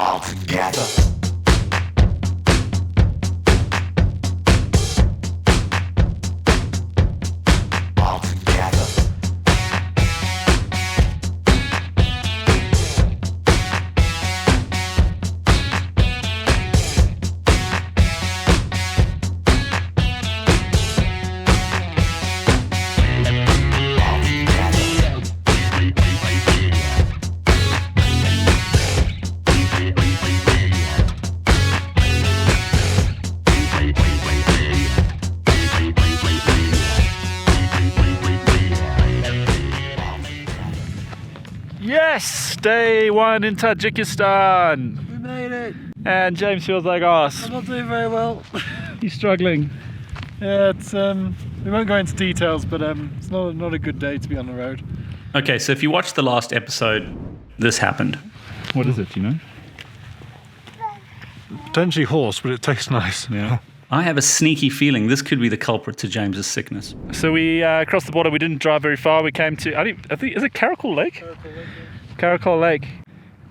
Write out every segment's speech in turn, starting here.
all together. Yes, day one in Tajikistan. We made it. And James feels like arse. I'm not doing very well. He's struggling. Yeah, it's we won't go into details, but it's not a good day to be on the road. Okay, so if you watched the last episode, this happened. What is it, you know? Potentially horse, but it tastes nice. Yeah. I have a sneaky feeling this could be the culprit to James's sickness. So we crossed the border. We didn't drive very far. We came to, I think, is it Karakul Lake? Karakul Lake.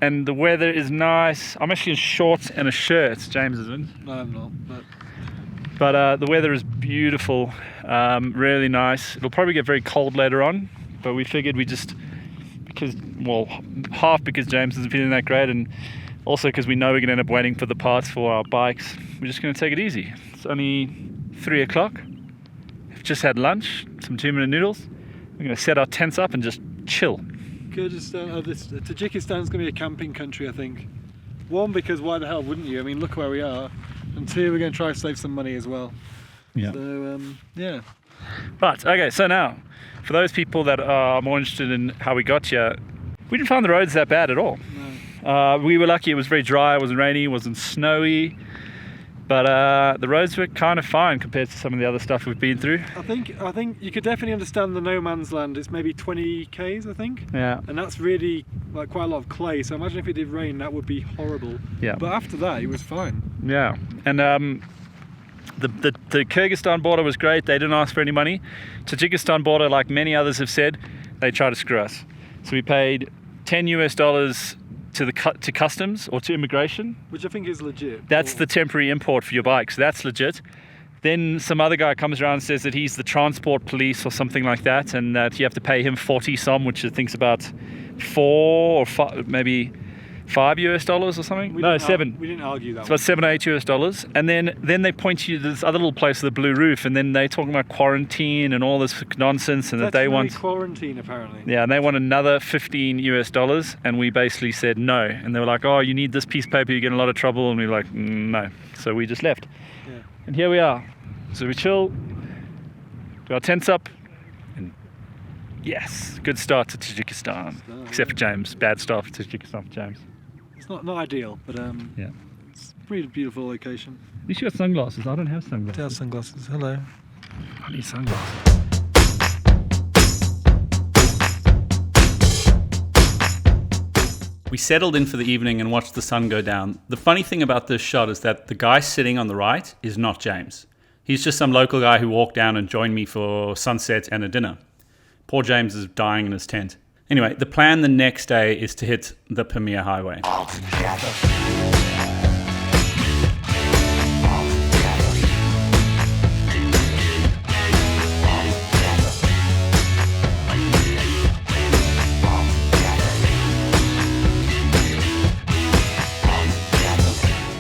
And the weather is nice. I'm actually in shorts and a shirt. James isn't. No, I'm not. But the weather is beautiful. Really nice. It'll probably get very cold later on. But we figured half because James isn't feeling that great, and also because we know we're going to end up waiting for the parts for our bikes, we're just going to take it easy. It's only 3 o'clock. We've just had lunch, some 2-minute noodles. We're going to set our tents up and just chill. Kyrgyzstan, Tajikistan's going to be a camping country, I think. One, because why the hell wouldn't you? I mean, look where we are. And two, we're going to try to save some money as well. Yeah. So, yeah. But, okay, so now, for those people that are more interested in how we got here, we didn't find the roads that bad at all. No. We were lucky. It was very dry, it wasn't rainy, it wasn't snowy. But the roads were kind of fine compared to some of the other stuff we've been through. I think you could definitely understand the no man's land. It's maybe 20 k's, I think. Yeah. And that's really like quite a lot of clay. So imagine if it did rain, that would be horrible. Yeah. But after that, it was fine. Yeah. And the Kyrgyzstan border was great. They didn't ask for any money. Tajikistan border, like many others have said, they try to screw us. So we paid $10 to customs or to immigration. Which I think is legit. That's the temporary import for your bike, so that's legit. Then some other guy comes around and says that he's the transport police or something like that, and that you have to pay him 40 som, which I think's about $4 or maybe $5 or something. No, 7. We didn't argue that. It's about $7 or $8, and then they point you to this other little place with a blue roof, and then they're talking about quarantine and all this nonsense, and that they want quarantine apparently. Yeah, and they want another $15, and we basically said no, and they were like, "Oh, you need this piece of paper, you get in a lot of trouble," and we were like, "No," so we just left. Yeah. And here we are. So we chill, got our tents up, and yes, good start to Tajikistan. Except for James, bad start for Tajikistan for James. It's not ideal, but Yeah. it's a pretty beautiful location. At least you got sunglasses. I don't have sunglasses. Tell sunglasses. Hello. I need sunglasses. We settled in for the evening and watched the sun go down. The funny thing about this shot is that the guy sitting on the right is not James. He's just some local guy who walked down and joined me for sunset and a dinner. Poor James is dying in his tent. Anyway, the plan the next day is to hit the Pamir highway. All together.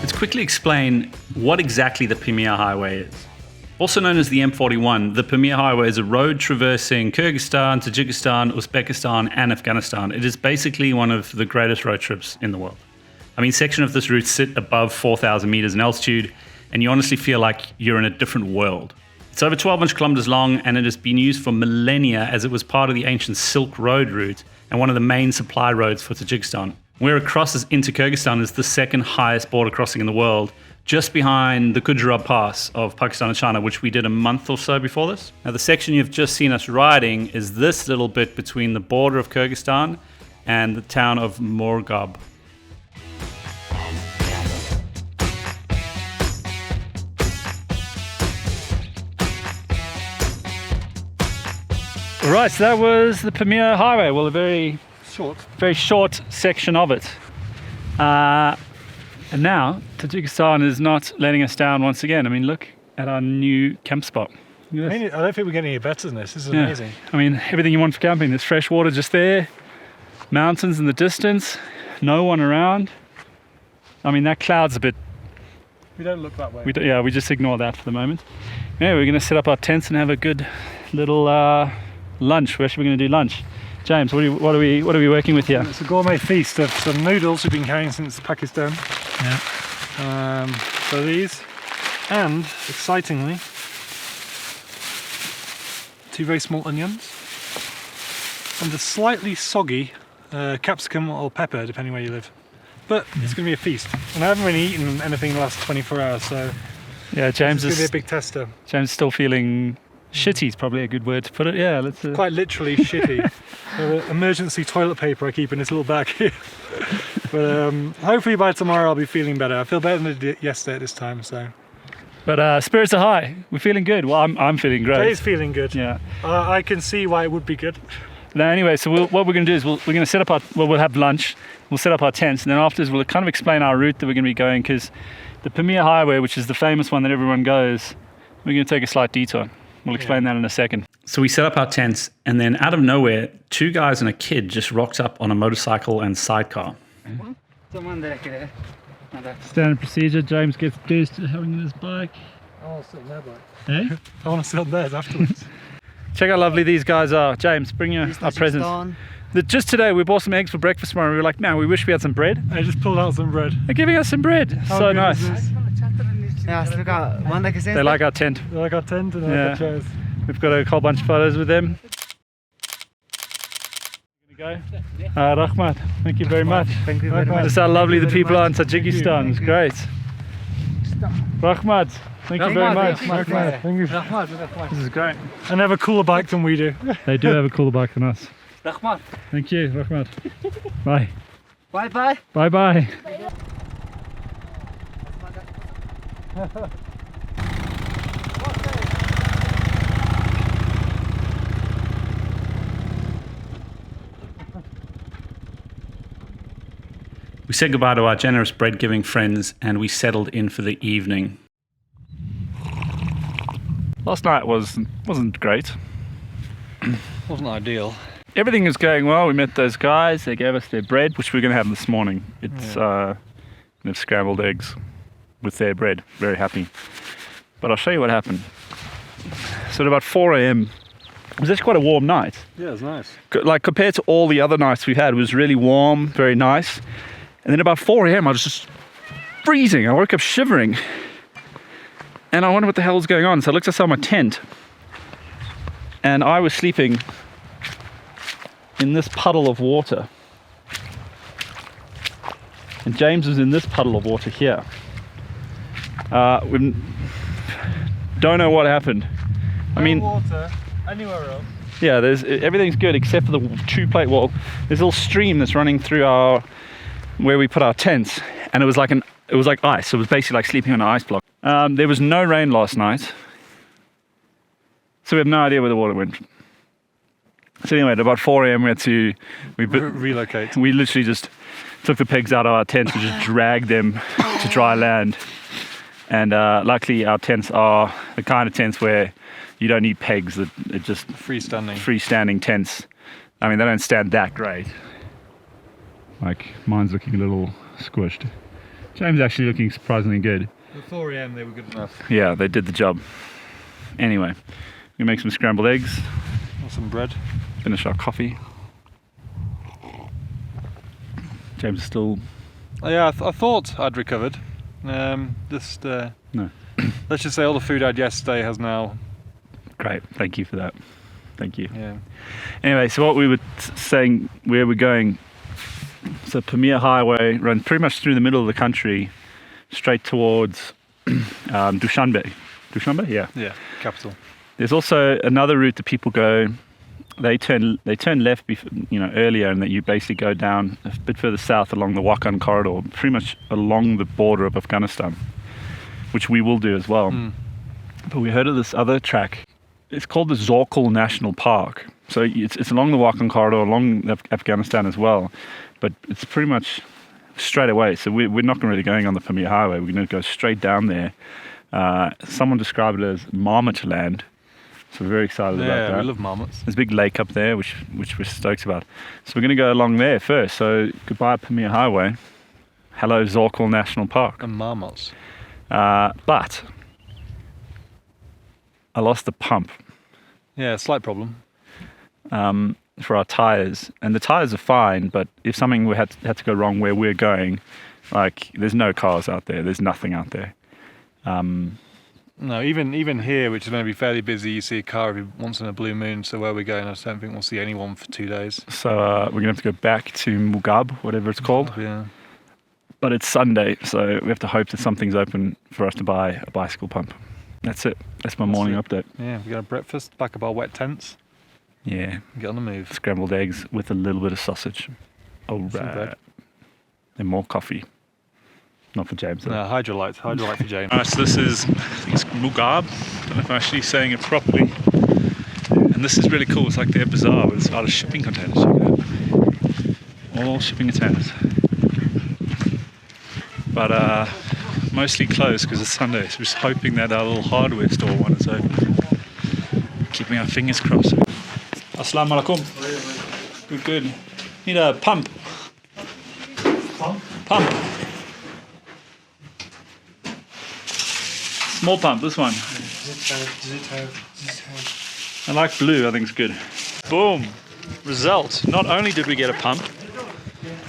Let's quickly explain what exactly the Pamir highway is. Also known as the M41, the Pamir Highway is a road traversing Kyrgyzstan, Tajikistan, Uzbekistan, and Afghanistan. It is basically one of the greatest road trips in the world. I mean, sections of this route sit above 4,000 meters in altitude, and you honestly feel like you're in a different world. It's over 1,200 kilometers long, and it has been used for millennia as it was part of the ancient Silk Road route and one of the main supply roads for Tajikistan. Where it crosses into Kyrgyzstan is the second highest border crossing in the world, just behind the Gujarat Pass of Pakistan and China, which we did a month or so before this. Now, the section you've just seen us riding is this little bit between the border of Kyrgyzstan and the town of Morgab. Right, so that was the Pamir Highway. Well, a very Short. short section of it. And now Tajikistan is not letting us down once again. I mean, look at our new camp spot. I don't think we're getting any better than this. This is amazing. I mean, everything you want for camping. There's fresh water just there, mountains in the distance, no one around. I mean, that cloud's a bit. We don't look that way. We just ignore that for the moment. Yeah, we're going to set up our tents and have a good little lunch. Where should we going to do lunch? James, what are we working with here? It's a gourmet feast of some noodles we've been carrying since Pakistan. Yeah. So these, and excitingly, 2 very small onions, and a slightly soggy capsicum or pepper, depending where you live. But it's going to be a feast, and I haven't really eaten anything in the last 24 hours, so yeah, James is going to be a big tester. James is still feeling shitty. Is probably a good word to put it. Yeah, let's. Quite literally shitty. Emergency toilet paper I keep in this little bag here. But hopefully by tomorrow I'll be feeling better. I feel better than I did yesterday at this time. So. But spirits are high. We're feeling good. Well, I'm feeling great. Jay's feeling good. Yeah. I can see why it would be good. Now, anyway, so what we're going to do is we're going to set up we'll have lunch. We'll set up our tents, and then afterwards we'll kind of explain our route that we're going to be going, because the Pamir Highway, which is the famous one that everyone goes, we're going to take a slight detour. We'll explain that in a second. So we set up our tents, and then out of nowhere, 2 guys and a kid just rocked up on a motorcycle and sidecar. Standard procedure. James gets deuced having his bike. I'll sit on their bike. Hey? I want to sit on theirs afterwards. Check how lovely these guys are. James, bring our presents. Just today we bought some eggs for breakfast tomorrow. We were like, man, we wish we had some bread. I just pulled out some bread. They're giving us some bread. So nice. They like our tent. They like our tent and like our chairs. We've got a whole bunch of photos with them. Rahmat, thank you very much. Thank you very much. This is how lovely the people are in Tajikistan. It's great. Rahmat, thank you very much. Thank you. This is great. And they have a cooler bike than we do. They do have a cooler bike than us. Thank you, Rahmat. Bye. Bye bye. Bye bye. We said goodbye to our generous bread-giving friends, and we settled in for the evening. Last night wasn't great. Wasn't ideal. Everything is going well. We met those guys. They gave us their bread, which we're going to have this morning. It's they've scrambled eggs with their bread. Very happy. But I'll show you what happened. So at about 4 a.m, it was actually quite a warm night. Yeah, it was nice. Like compared to all the other nights we've had, it was really warm, very nice. And then about 4 a.m, I was just freezing. I woke up shivering. And I wondered what the hell was going on. So I looked outside my tent. And I was sleeping in this puddle of water. And James was in this puddle of water here. We don't know what happened. I mean, water anywhere else. Yeah, everything's good except for the there's a little stream that's running through where we put our tents, and it was like ice. It was basically like sleeping on an ice block. There was no rain last night, so we have no idea where the water went. So anyway, at about 4 a.m, we had to relocate. We literally just took the pegs out of our tents and just dragged them to dry land. And luckily, our tents are the kind of tents where you don't need pegs. They're just freestanding tents. I mean, they don't stand that great. Like, mine's looking a little squished. James actually looking surprisingly good. At 4 a.m, they were good enough. Yeah, they did the job. Anyway, we make some scrambled eggs. And some bread. Finish our coffee. James is still... Yeah, I thought I'd recovered. No. Let's just say all the food I had yesterday has now... Great, thank you for that. Thank you. Yeah. Anyway, so what we were saying, where we're going, so Pamir Highway runs pretty much through the middle of the country, straight towards Dushanbe. Dushanbe? Yeah, capital. There's also another route that people go. They turn left, earlier, and that you basically go down a bit further south along the Wakhan corridor, pretty much along the border of Afghanistan, which we will do as well. But we heard of this other track. It's called the Zorkul National Park. So it's along the Wakhan corridor, along Afghanistan as well. But it's pretty much straight away. So we're not really going on the Pamir Highway. We're going to go straight down there. Someone described it as marmot land. So we're very excited about that. Yeah, we love marmots. There's a big lake up there, which we're stoked about. So we're going to go along there first. So goodbye Pamir Highway. Hello Zorkul National Park. And marmots. But I lost the pump. Yeah, slight problem. For our tires, and the tires are fine, but if something had to go wrong where we're going, like there's no cars out there, there's nothing out there. No, even here, which is going to be fairly busy, you see a car every once in a blue moon. So where we're going, I don't think we'll see anyone for 2 days. So we're gonna have to go back to Mugab, whatever it's called. Yeah. But it's Sunday, so we have to hope that something's open for us to buy a bicycle pump. That's it. That's my morning update. Yeah, we got a breakfast, back up our wet tents, Yeah, get on the move. scrambled eggs with a little bit of sausage. All right. bread. And more coffee. Not for James. No, hydrolyte for James. Alright, so this is, I think it's Mugab. I don't know if I'm actually saying it properly. And this is really cool. It's like their bazaar, but it's a lot of shipping containers. Check it out. All shipping containers. But mostly closed because it's Sunday. So we're just hoping that our little hardware store one is open. Keeping our fingers crossed. Assalamu alaikum. Good. Need a pump. Pump. Small pump, this one. I like blue, I think it's good. Boom. Result. Not only did we get a pump,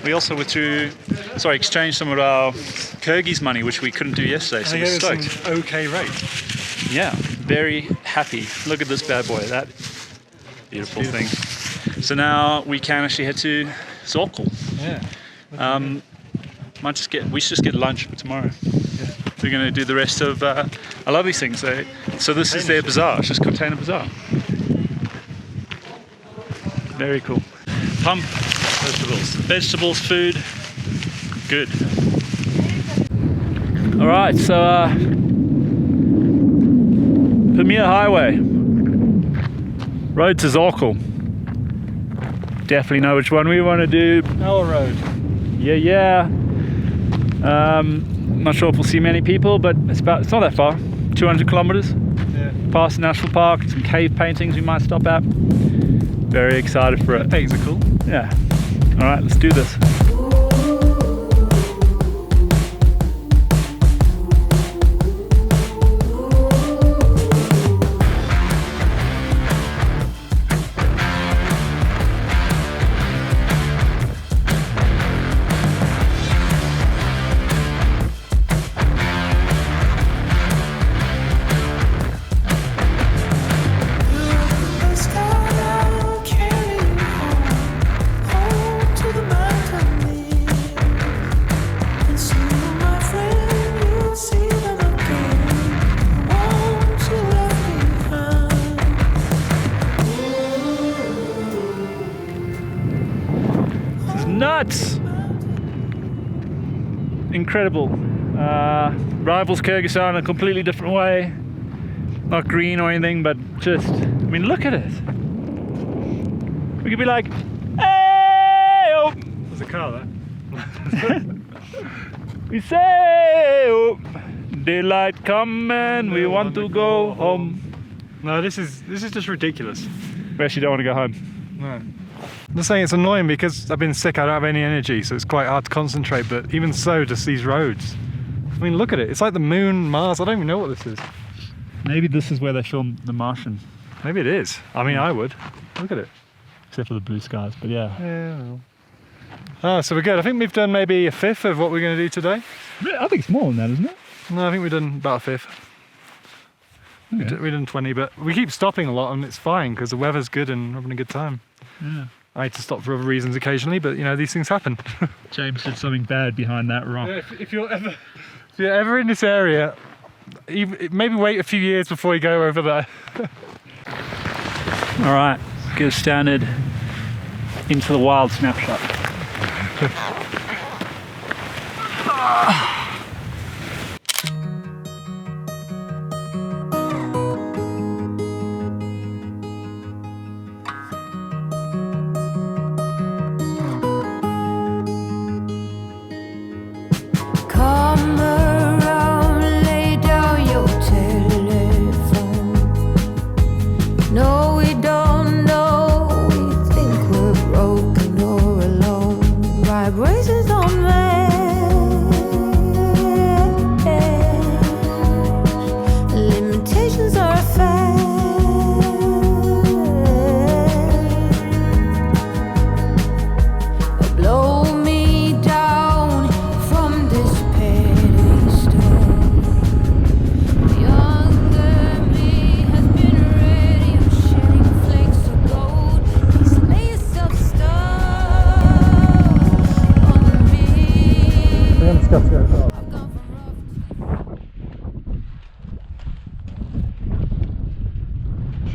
we also exchanged some of our Kyrgyz money, which we couldn't do yesterday, so we're stoked. An okay rate. Yeah, very happy. Look at this bad boy, that beautiful thing. So now we can actually head to Zorkul. Yeah. We should just get lunch for tomorrow. We're going to do the rest of. I love these things. So this is their bazaar. It's just container bazaar. Very cool. Pump. Vegetables, food. Good. All right. So Pamir Highway. Road to Zorkul. Definitely know which one we want to do. Our road. Yeah. Not sure if we'll see many people, but it's not that far. 200 kilometers. Yeah. Past the national park, some cave paintings we might stop at. Very excited for it. Paintings are cool. Yeah. All right, let's do this. Nuts! Incredible. Rivals Kyrgyzstan a completely different way. Not green or anything, but just, I mean, look at it. We could be like, hey! Oh. There's a car there. We say, oh, daylight come and we want to go home. No, this is just ridiculous. We actually don't want to go home. No. I'm just saying it's annoying because I've been sick, I don't have any energy, so it's quite hard to concentrate, but even so, just these roads. I mean, look at it. It's like the moon, Mars, I don't even know what this is. Maybe this is where they filmed The Martian. Maybe it is. I mean, I would. Look at it. Except for the blue skies, but yeah. Yeah, well. Oh, so we're good. I think we've done maybe a fifth of what we're going to do today. I think it's more than that, isn't it? No, I think we've done about a fifth. Okay. We've done 20, but we keep stopping a lot and it's fine because the weather's good and we're having a good time. Yeah. I need to stop for other reasons occasionally, but you know, these things happen. James did something bad behind that rock. Yeah, if you're ever in this area, maybe wait a few years before you go over there. All right, get a standard into the wild snapshot.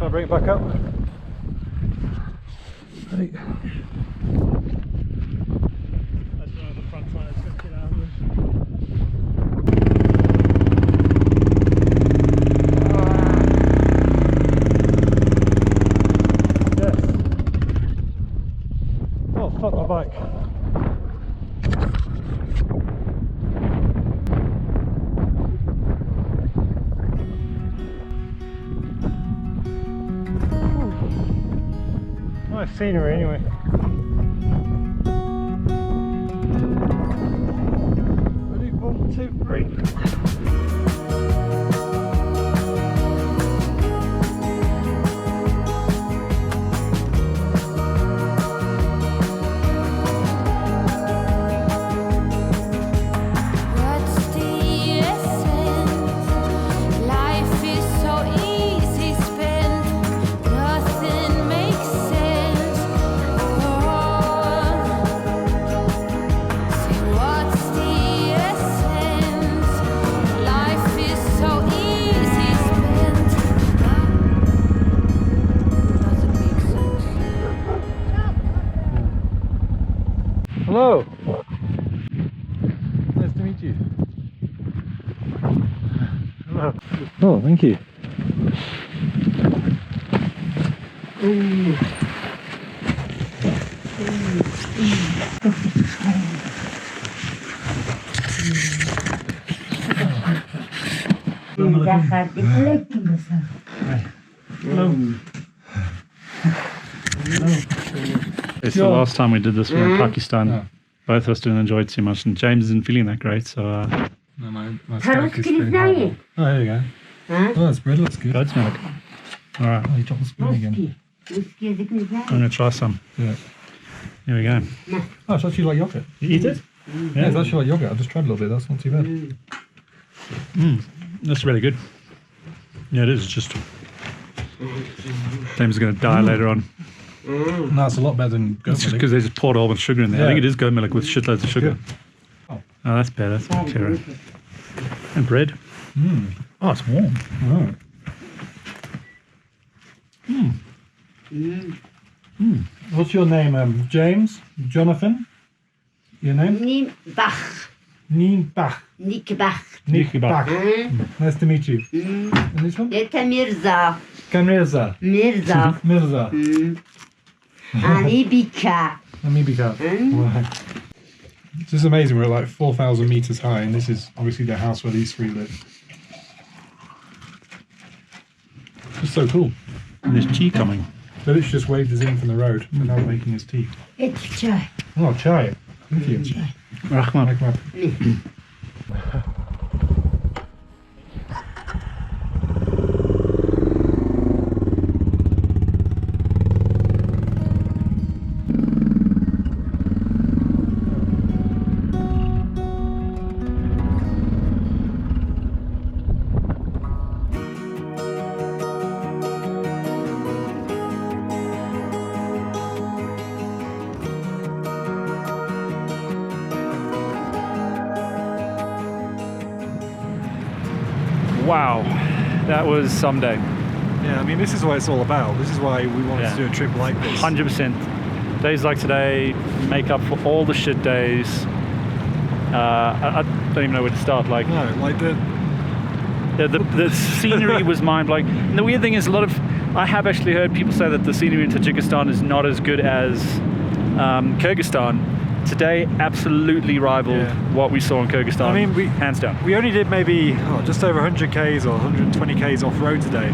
I'll bring it back up. Hey. Fuck my bike. Nice scenery anyway. Ready, 1, 2, 3. Hello. Nice to meet you. Hello. Oh, thank you. It's the last time we did this. We were in Pakistan. Both of us didn't enjoy it too much, and James isn't feeling that great. So, no, my stomach is pretty hard. Oh, there you go. Oh, that's bread. Looks good. goat's milk. All right, Oh, you dropped the spoon again. I'm gonna try some. Yeah. Here we go. Oh, it's actually like yogurt. You eat it? Yeah, it's actually like yogurt. I just tried a little bit. That's not too bad. That's really good. Yeah, it is. It's just James is gonna die later on. No, it's a lot better than goat It's just milk. because they just poured a whole bunch of sugar in there. I Yeah. think it is goat milk with shitloads of sugar. Oh. Oh, that's better. That's bacteria. And bread. Oh, it's warm. Oh. What's your name? James? Jonathan? Your name? Nim Bach. Nien Bach. Nick Bach. Nick Bach. Nice to meet you. And this one? Eta Mirza. Mirza. Mirza. Mirza. Anibika. Amibika. Right. This is amazing. We're at like 4,000 meters high, and this is obviously the house where these three live. It's so cool. And there's tea coming. Village just waved us in from the road, and now we're making his tea. It's chai. Oh, chai. Thank you. Rahman. Like that. Wow, that was some day. Yeah, I mean, this is what it's all about. This is why we wanted to do a trip like this. 100%. Days like today make up for all the shit days. I don't even know where to start. Like, No, like the scenery was mind-blowing. And the weird thing is, I have actually heard people say that the scenery in Tajikistan is not as good as Kyrgyzstan. Today absolutely rivaled what we saw in Kyrgyzstan. I mean, hands down. we only did maybe just over 100 k's or 120 k's off road today,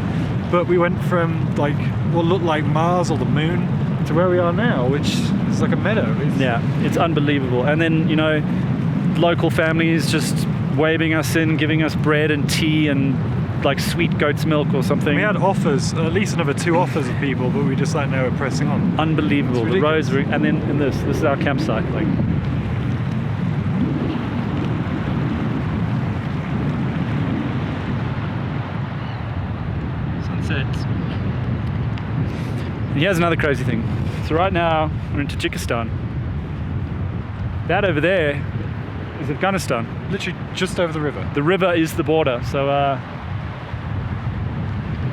but we went from like what looked like Mars or the moon to where we are now, which is like a meadow. It's unbelievable. And then, you know, local families just waving us in, giving us bread and tea and like sweet goat's milk or something. We had offers, at least another 2 offers of people, but we just like now we're pressing on. Unbelievable. The roads were, and then in this is our campsite. Like, sunset. And here's another crazy thing. So right now we're in Tajikistan. That over there is Afghanistan. Literally just over the river. The river is the border. So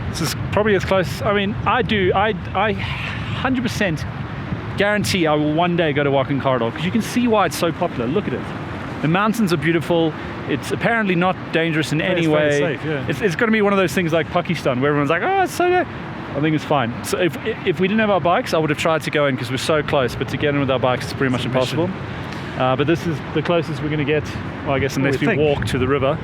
This is probably as close. I mean, I 100% guarantee I will one day go to Wakan Corridor because you can see why it's so popular. Look at it. The mountains are beautiful. It's apparently not dangerous in any way. Very safe, yeah. It's going to be one of those things like Pakistan where everyone's like, oh, it's so good. I think it's fine. So if we didn't have our bikes, I would have tried to go in because we're so close. But to get in with our bikes, it's pretty much impossible. But this is the closest we're going to get. Well, I guess unless we walk to the river,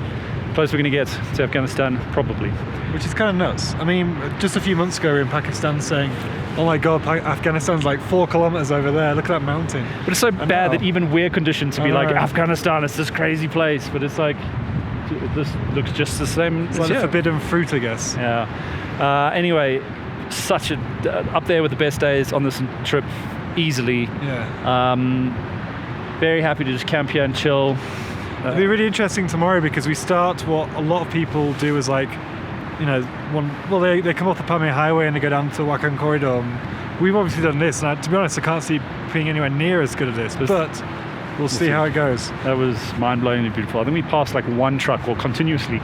closest we're going to get to Afghanistan, probably. Which is kind of nuts. I mean, just a few months ago we were in Pakistan saying, oh my god, Afghanistan's like 4 kilometers over there, look at that mountain. But it's so bad that even we're conditioned to be like, know. Afghanistan, it's this crazy place. But it's like, this looks just the same. It's like the forbidden fruit, I guess. Yeah. Anyway, such a up there with the best days on this trip, easily. Yeah. Very happy to just camp here and chill. It'll be really interesting tomorrow because we start what a lot of people do is like, you know, they come off the Pamir highway and they go down to Wakan Corridor. We've obviously done this, and to be honest, I can't see being anywhere near as good at this, but we'll see how it goes. That was mind-blowingly beautiful. I think we passed like one truck or continuously.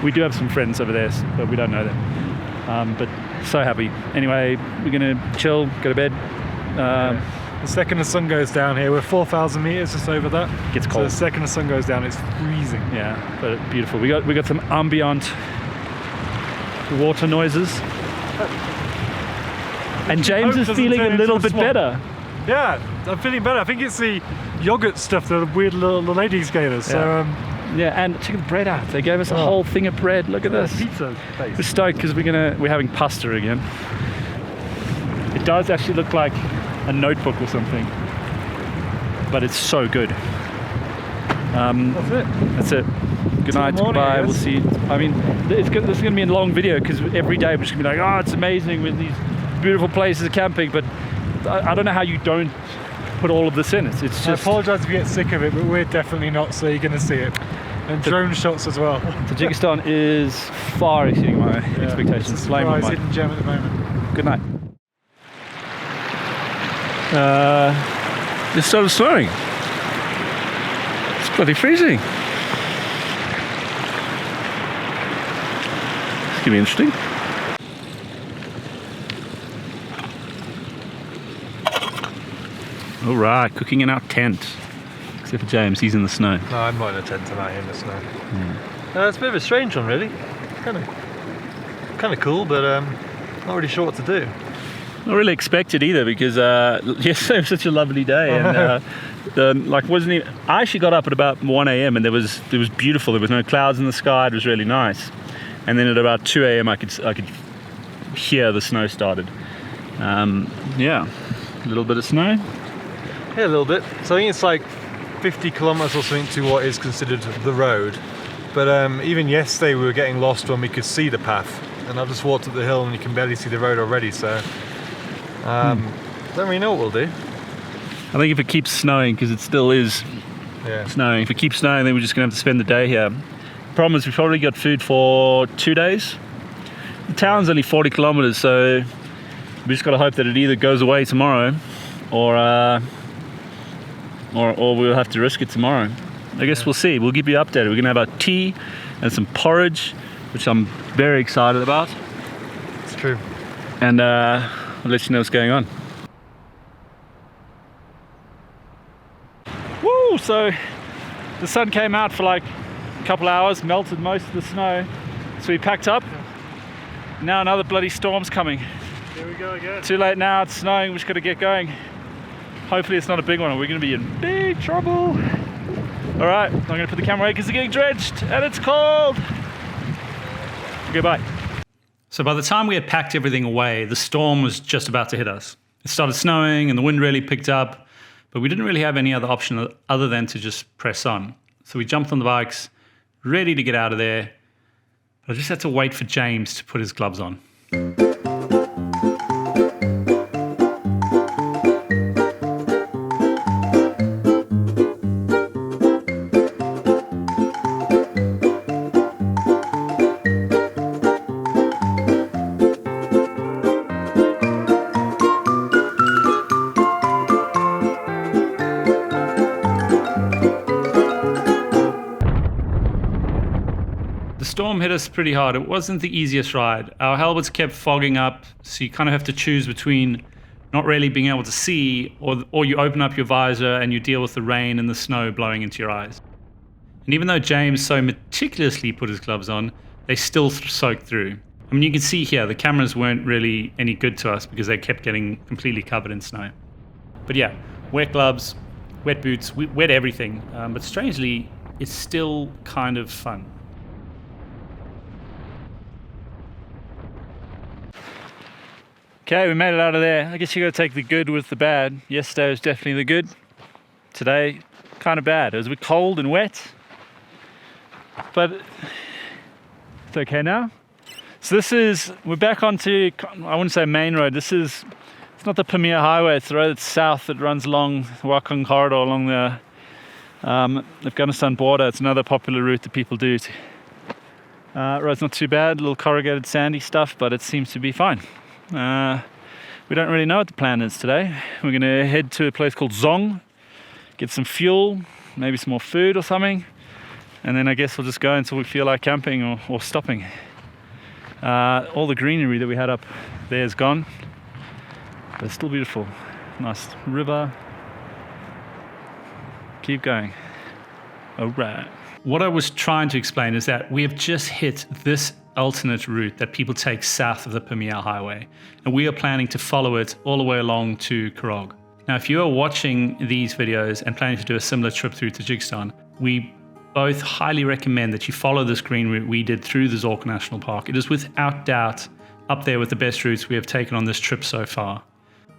We do have some friends over there, but we don't know them. But so happy. Anyway, we're going to chill, go to bed. The second the sun goes down here, we're 4,000 meters just over that. It gets cold. So the second the sun goes down, it's freezing. Yeah, but beautiful. We got some ambient water noises. And James is feeling a little bit better. Yeah, I'm feeling better. I think it's the yogurt stuff that the weird little ladies gave us. Yeah. So yeah, and check the bread out. They gave us a whole thing of bread. Look at this. Pizza place. We're stoked because we're having pasta again. It does actually look like a notebook or something, but it's so good. That's it. Good night, goodbye. We'll see. I mean, this is going to be a long video because every day we're just going to be like, oh, it's amazing with these beautiful places of camping, but I don't know how you don't put all of this in. It's just. I apologise if you get sick of it, but we're definitely not, so you're going to see it. And drone shots as well. Tajikistan is far exceeding my expectations. It's a surprise hidden gem at the moment. Good night. It started snowing. It's bloody freezing. It's gonna be interesting. All right, cooking in our tent. Except for James, he's in the snow. No, I'm not in a tent tonight in the snow. It's a bit of a strange one, really. Kind of cool, but not really sure what to do. Not really expected either because yesterday was such a lovely day, and I actually got up at about 1 a.m. and it was beautiful. There was no clouds in the sky. It was really nice. And then at about 2 a.m. I could hear the snow started. Yeah, a little bit of snow. Yeah, a little bit. So I think it's like 50 kilometers or something to what is considered the road. But even yesterday we were getting lost when we could see the path. And I've just walked up the hill and you can barely see the road already, so don't really know what we'll do. I think if it keeps snowing, because it still is snowing, if it keeps snowing, then we're just going to have to spend the day here. The problem is we've probably got food for 2 days. The town's only 40 kilometers, so we just got to hope that it either goes away tomorrow or we'll have to risk it tomorrow. I guess we'll see. We'll keep you updated. We're going to have our tea and some porridge, which I'm very excited about. It's true. And I'll let you know what's going on. Woo! So the sun came out for like a couple hours, melted most of the snow. So we packed up. Now another bloody storm's coming. Here we go again. Too late now, it's snowing, we just got to get going. Hopefully it's not a big one or we're going to be in big trouble. Alright, I'm going to put the camera away because it's getting drenched and it's cold. Okay, bye. So by the time we had packed everything away, the storm was just about to hit us. It started snowing and the wind really picked up, but we didn't really have any other option other than to just press on. So we jumped on the bikes, ready to get out of there. But I just had to wait for James to put his gloves on. The storm hit us pretty hard. It wasn't the easiest ride. Our helmets kept fogging up, so you kind of have to choose between not really being able to see, or you open up your visor and you deal with the rain and the snow blowing into your eyes. And even though James so meticulously put his gloves on, they still soaked through. I mean, you can see here, the cameras weren't really any good to us because they kept getting completely covered in snow. But yeah, wet gloves, wet boots, wet everything. But strangely, it's still kind of fun. Okay, we made it out of there. I guess you got to take the good with the bad. Yesterday was definitely the good. Today, kind of bad. It was a bit cold and wet, but it's okay now. So we're back onto, I wouldn't say main road. It's not the Pamir highway. It's the road that's south that runs along the Wakhan corridor along the Afghanistan border. It's another popular route that people do. Road's not too bad, a little corrugated sandy stuff, but it seems to be fine. We don't really know what the plan is today. We're going to head to a place called Zong, get some fuel, maybe some more food or something, and then I guess we'll just go until we feel like camping or stopping. All the greenery that we had up there is gone, but it's still beautiful. Nice river. Keep going. All right. What I was trying to explain is that we have just hit this alternate route that people take south of the Pamir highway, and we are planning to follow it all the way along to Karog. Now, if you are watching these videos and planning to do a similar trip through Tajikistan, we both highly recommend that you follow this green route we did through the Zorkul National Park. It is without doubt up there with the best routes we have taken on this trip so far.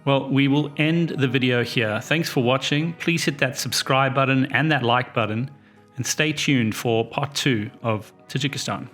Well, we will end the video here. Thanks for watching. Please hit that subscribe button and that like button, and stay tuned for part 2 of Tajikistan.